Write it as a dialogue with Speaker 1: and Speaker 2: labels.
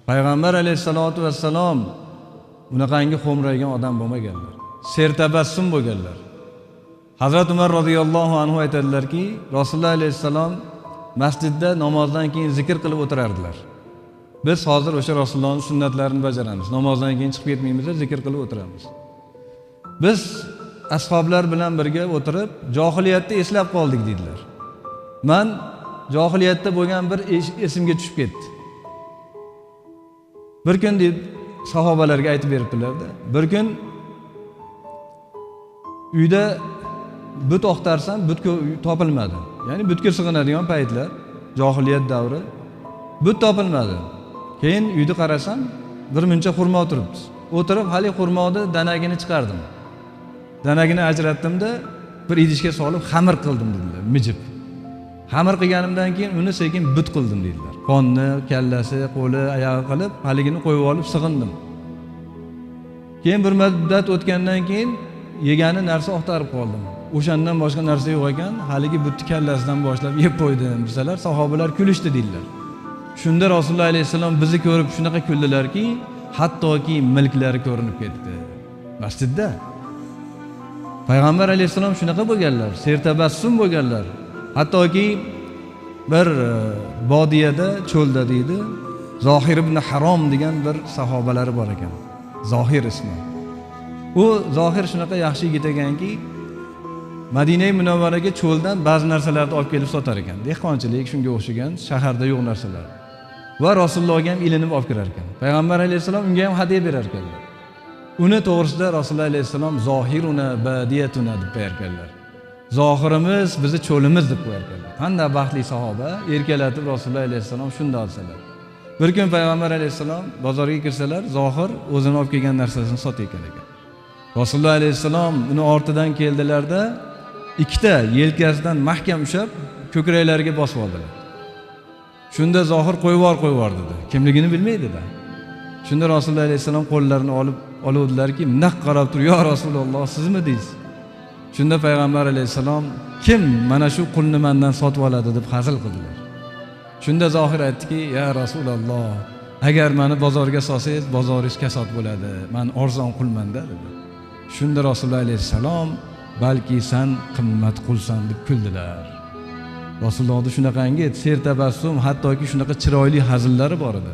Speaker 1: Payg'ambar alayhisolatu vassalom bunaqangi xo'mraygan odam bo'lmaganlar. Sertabassum bo'lganlar. Hazrat Umar radhiyallohu anhu aytadilarki, Rasululloh alayhisalom masjidda namozdan keyin zikr qilib o'tirardilar. Biz hozir o'sha Rasulullohning sunnatlarini bajaramiz. Namozdan keyin chiqib ketmaymiz, zikr qilib o'tiramiz. Biz ashoblar bilan birga o'tirib, johiliyatda eslab qoldik dedilar. Men johiliyatda bo'lgan bir esimga tushib ketdi. Bir kun deb sahobalarga aytib beribdilar-da. Bir kun uyda but oqtarsam, but topilmadi. Ya'ni butga sig'inadigan paytlar, johiliyat davri, but topilmadi. Keyin uyda qarasam, bir muncha xurmo turibdi. O'tirib, hali xurmoni danagini chiqardim. Danagini ajratdim-da, bir idishga solib xamir qildim dedilar, mijib. Xamir qilganimdan keyin uni sekin but qildim dedilar. Qonni, kallasi, qo'li, oyog'i qilib, haligini qo'yib olib sig'indim. Keyin bir muddat o'tgandan keyin yegani narsa oqtarib qoldim. O'shandan boshqa narsa yo'q ekan, haligi butni kallasidan boshlab yeb qo'ydim desalar, sahobalar kulishdi dedilar. Shunda Rasululloh alayhisalom bizni ko'rib shunaqa kuldilarki, hattoki milklari ko'rinib ketdi. Masjidda Payg'ambar alayhisalom shunaqa bo'lganlar, sertabassum bo'lganlar. Hattoki bir bodiyada, cho'lda deydi, Zohir ibn Harom degan bir sahobalari bor ekan. Zohir ismi. U Zohir shunaqa yaxshi yigit ekanki, Madina Munawvaraga cho'ldan ba'zi narsalarni olib kelib sotar ekan. Dehqonchilik shunga o'xshagan shaharda yo'q narsalar. Va Rasulullohga ham ilinib olib kirar ekan. Payg'ambar alayhisalom unga ham hadiya berar ekanlar. Uni to'g'risida Rasululloh alayhisalom zohiruna badiyatuna deb qo'yarkanlar. Zohirimiz bizni cho'limiz deb qo'yarkanlar. Qanday baxtli sahoba, erkalatib Rasululloh alayhisalom shunday olsalar. Bir kun Payg'ambar alayhisalom bozorga kirsalar, Zohir o'zini olib kelgan narsasini sotayotgan ekan. Rasululloh alayhisalom uni ortidan keldilarda, ikkita yelkasidan mahkam ushlab, ko'kraklariga bosib oldilar. Shunda Zohir qo'yvor dedi. Kimligini bilmaydi-da. Shunda Rasululloh alayhisalom qo'llarini oluvdilarki, "Naq qarab tur, yo Rasululloh, sizmi deysiz?" Shunda Payg'ambar alayhisalom, "Kim mana shu qulni mendan sotib oladi?" deb hazil qildilar. Shunda Zohir aytdiki, "Ya Rasululloh, agar meni bozorga solsangiz, bozoringiz kasod bo'ladi. Men arzon qulman-da" dedi. Shunda Rasululloh alayhisalom, "Balki sen qimmat qulsan" deb kuldilar. Rasulullohning shunaqangi sertabassum, hattoki shunaqa chiroyli hazillari bor edi.